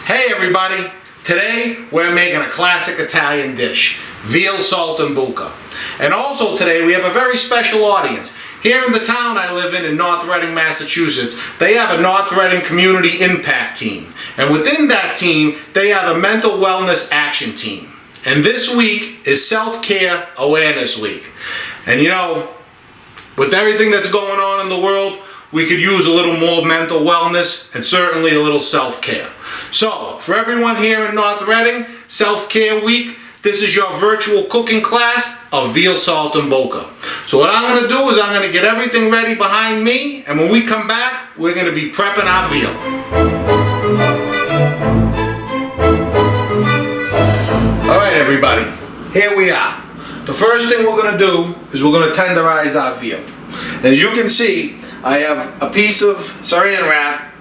Hey everybody, today we're making a classic Italian dish, Veal Saltimbocca. And also today we have a very special audience. Here in the town I live in North Reading, Massachusetts, they have a North Reading Community Impact Team. And within that team, they have a mental wellness action team. And this week is Self-Care Awareness Week. And you know, with everything that's going on in the world, we could use a little more mental wellness and certainly a little self-care. So, for everyone here in North Reading, Self-Care Week, this is your virtual cooking class of Veal Saltimbocca. So what I'm going to do is I'm going to get everything ready behind me, and when we come back, we're going to be prepping our veal. Alright everybody, here we are. The first thing we're going to do is we're going to tenderize our veal. And as you can see, I have a piece of saran wrap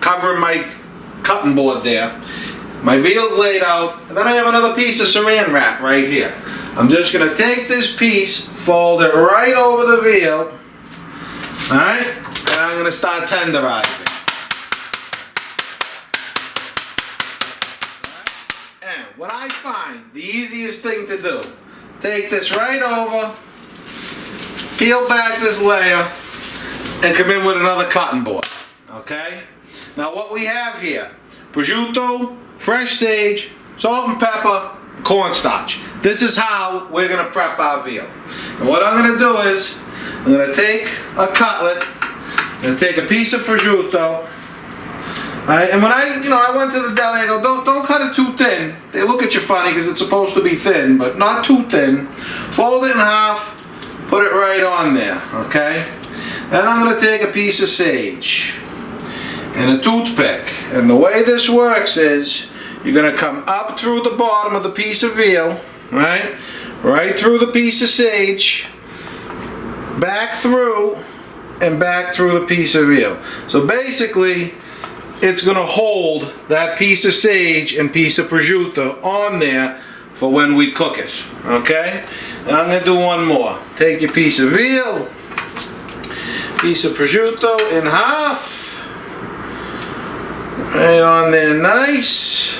covering my cutting board there. My veal's laid out, and then I have another piece of saran wrap right here. I'm just going to take this piece, fold it right over the veal, alright, and I'm going to start tenderizing. And what I find the easiest thing to do, take this right over, peel back this layer, and come in with another cutting board, okay? Now what we have here, prosciutto, fresh sage, salt and pepper, cornstarch. This is how we're going to prep our veal. And what I'm going to do is, I'm going to take a cutlet, I'm going to take a piece of prosciutto, right? And when I went to the deli, I go, don't cut it too thin. They look at you funny because it's supposed to be thin, but not too thin. Fold it in half, put it right on there, okay? Then I'm going to take a piece of sage and a toothpick. And the way this works is you're going to come up through the bottom of the piece of veal, right? Right through the piece of sage, back through, and back through the piece of veal. So basically, it's going to hold that piece of sage and piece of prosciutto on there for when we cook it, okay? And I'm going to do one more. Take your piece of veal, piece of prosciutto in half, right on there nice,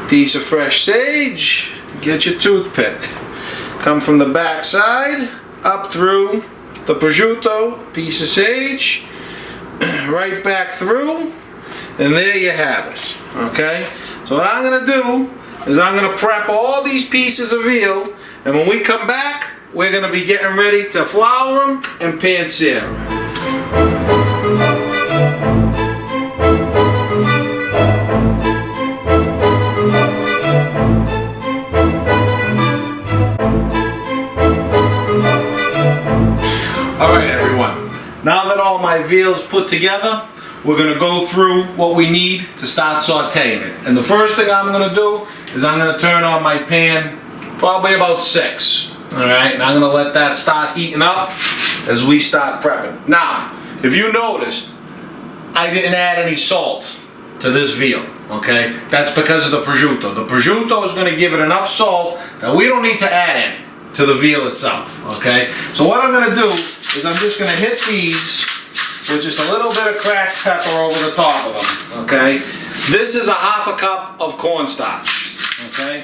piece of fresh sage, get your toothpick, come from the back side, up through the prosciutto, piece of sage, right back through, and there you have it, okay? So what I'm going to do is I'm going to prep all these pieces of veal, and when we come back, we're going to be getting ready to flour them and pan sear them. Alright everyone, now that all my veal's put together, we're going to go through what we need to start sauteing it. And the first thing I'm going to do is I'm going to turn on my pan probably about 6. Alright, and I'm going to let that start heating up as we start prepping. Now, if you noticed, I didn't add any salt to this veal, okay? That's because of the prosciutto. The prosciutto is going to give it enough salt that we don't need to add any to the veal itself, okay? So what I'm going to do is I'm just going to hit these with just a little bit of cracked pepper over the top of them, okay? This is a half a cup of cornstarch, okay?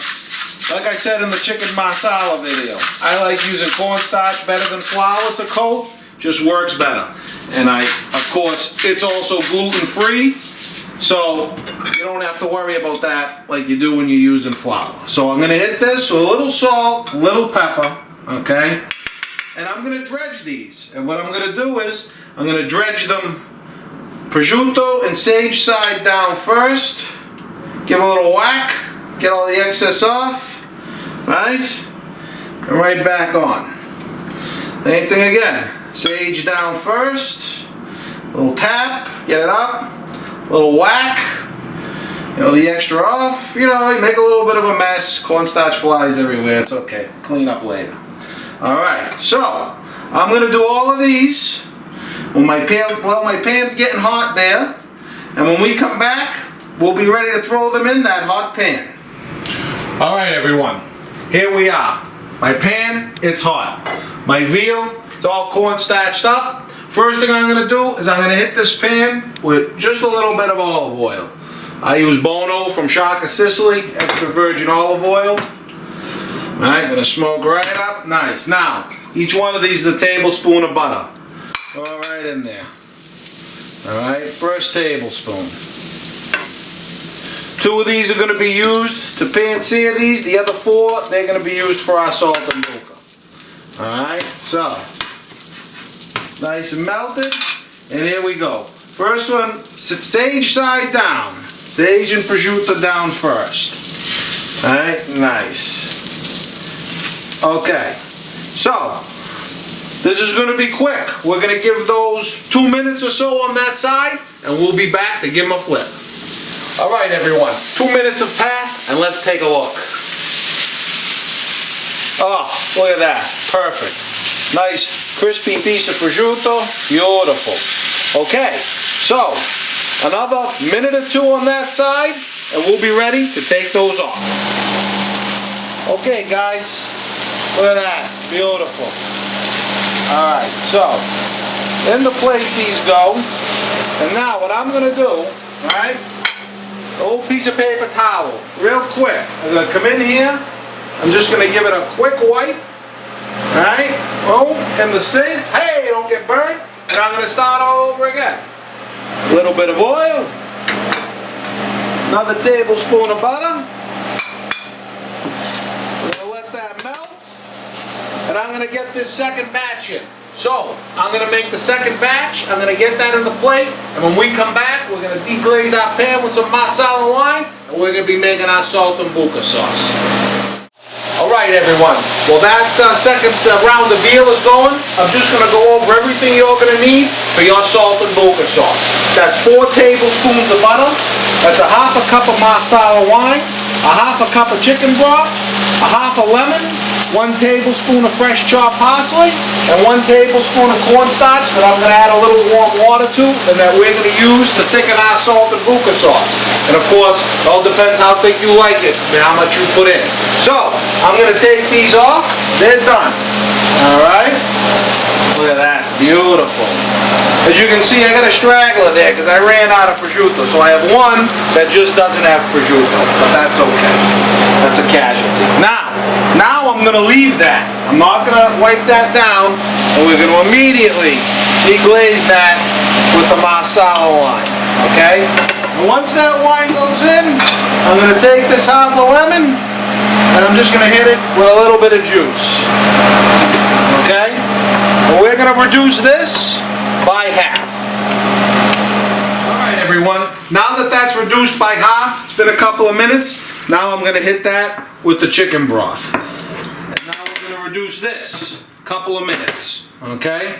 Like I said in the chicken marsala video, I like using cornstarch better than flour to coat, just works better. And of course, it's also gluten-free, so you don't have to worry about that like you do when you're using flour. So I'm going to hit this with a little salt, a little pepper, okay? And I'm going to dredge these. And what I'm going to do is, I'm going to dredge them prosciutto and sage side down first, give a little whack, get all the excess off, right? And right back on. Same thing again. Sage down first, a little tap, get it up, a little whack, the extra off, you make a little bit of a mess, cornstarch flies everywhere, it's okay, clean up later. Alright, so, I'm going to do all of these, when my pan's getting hot there, and when we come back, we'll be ready to throw them in that hot pan. Alright everyone, here we are. My pan, it's hot. My veal, it's all cornstarched up. First thing I'm going to do is I'm going to hit this pan with just a little bit of olive oil. I use Bono from Shock of Sicily, extra virgin olive oil. Alright, gonna smoke right up. Nice. Now, each one of these is a tablespoon of butter. Go right in there. Alright, first tablespoon. 2 of these are gonna be used to pan sear these. The other 4, they're gonna be used for our saltimbocca. Alright, so nice and melted. And here we go. First one, sage side down. Sage and prosciutto down first. Alright, nice. Okay, so this is going to be quick. We're going to give those 2 minutes or so on that side, and we'll be back to give them a flip. Alright everyone, 2 minutes have passed, and let's take a look. Oh, look at that. Perfect. Nice crispy piece of prosciutto. Beautiful. Okay, so another minute or 2 on that side, and we'll be ready to take those off. Okay guys, look at that. Beautiful. Alright, so in the plate these go. And now what I'm going to do, alright, a little piece of paper towel, real quick. I'm going to come in here. I'm just going to give it a quick wipe. Alright, boom, in the sink. Hey, don't get burned. And I'm going to start all over again. A little bit of oil. Another tablespoon of butter. I'm going to let that melt. And I'm going to get this second batch in. So, I'm going to make the second batch. I'm going to get that in the plate. And when we come back, we're going to deglaze our pan with some marsala wine. And we're going to be making our saltimbocca sauce. Alright everyone, well that second round of veal is going. I'm just going to go over everything you're going to need for your saltimbocca sauce. That's 4 tablespoons of butter. That's a half a cup of marsala wine. A half a cup of chicken broth. A half a lemon. 1 tablespoon of fresh chopped parsley. And 1 tablespoon of cornstarch that I'm going to add a little warm water to and that we're going to use to thicken our saltimbocca sauce. And of course, it all depends how thick you like it and how much you put in. So, I'm going to take these off. They're done. Alright? Look at that. Beautiful. As you can see, I got a straggler there because I ran out of prosciutto. So I have one that just doesn't have prosciutto. But that's okay. That's a casualty. Now I'm going to leave that. I'm not going to wipe that down. And we're going to immediately deglaze that with the marsala wine. Okay? And once that wine goes in, I'm going to take this half a lemon and I'm just going to hit it with a little bit of juice. Okay? And we're going to reduce this by half. Alright everyone, now that that's reduced by half, it's been a couple of minutes, now I'm going to hit that with the chicken broth. And now we're going to reduce this a couple of minutes. Okay?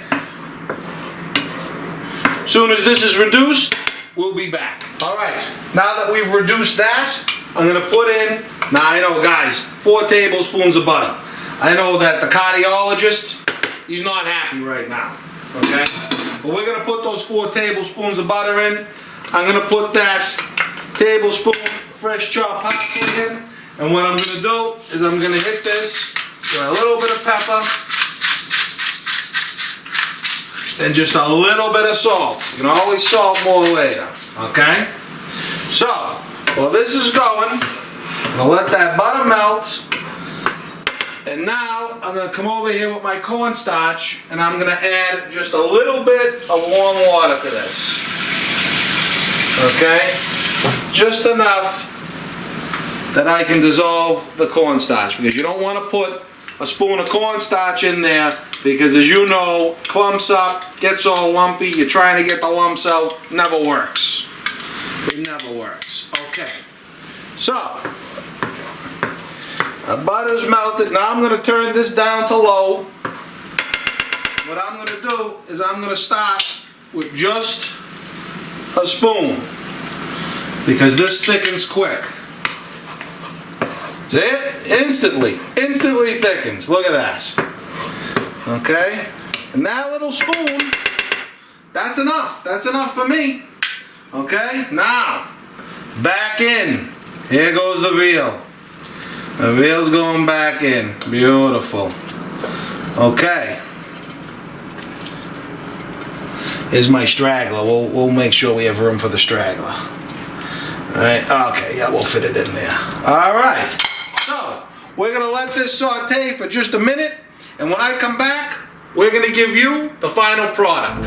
As soon as this is reduced, we'll be back. Alright, now that we've reduced that, I'm going to put in, now I know guys, 4 tablespoons of butter. I know that the cardiologist, he's not happy right now. Okay? But we're going to put those 4 tablespoons of butter in. I'm going to put that tablespoon fresh chopped parsley in. And what I'm going to do is I'm going to hit this with a little bit of pepper and just a little bit of salt. You can always salt more later. Okay? So, while this is going, I'm going to let that butter melt. And now I'm going to come over here with my cornstarch and I'm going to add just a little bit of warm water to this. Okay? Just enough that I can dissolve the cornstarch, because you don't want to put a spoon of cornstarch in there because, as you know, clumps up, gets all lumpy, you're trying to get the lumps out, never works. It never works. Okay. So, the butter's melted. Now I'm going to turn this down to low. What I'm going to do is I'm going to start with just a spoon, because this thickens quick. See it? Instantly thickens. Look at that. Okay? And that little spoon, that's enough. That's enough for me. Okay? Now, back in. Here goes the veal. The veal's going back in. Beautiful. Okay. Here's my straggler. We'll make sure we have room for the straggler. Alright, okay, yeah, we'll fit it in there. Alright, so we're gonna let this saute for just a minute, and when I come back, we're gonna give you the final product.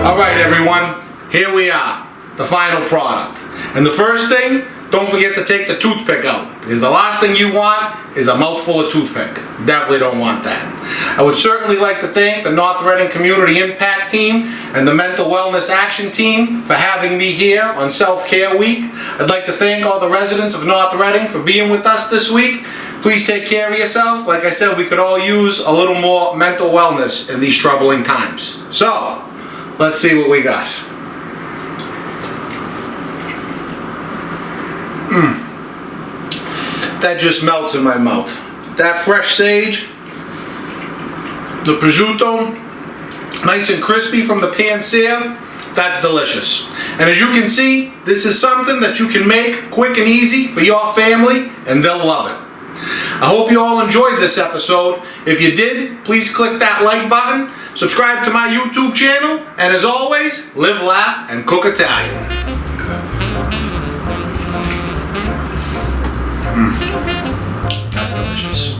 Alright everyone, here we are, the final product. And the first thing, don't forget to take the toothpick out, because the last thing you want is a mouthful of toothpick. Definitely don't want that. I would certainly like to thank the North Reading Community Impact Team and the Mental Wellness Action Team for having me here on Self-Care Week. I'd like to thank all the residents of North Reading for being with us this week. Please take care of yourself. Like I said, we could all use a little more mental wellness in these troubling times. So, let's see what we got. That just melts in my mouth. That fresh sage, the prosciutto, nice and crispy from the pan sear, that's delicious. And as you can see, this is something that you can make quick and easy for your family, and they'll love it. I hope you all enjoyed this episode. If you did, please click that like button, subscribe to my YouTube channel, and as always, live, laugh, and cook Italian. That's delicious.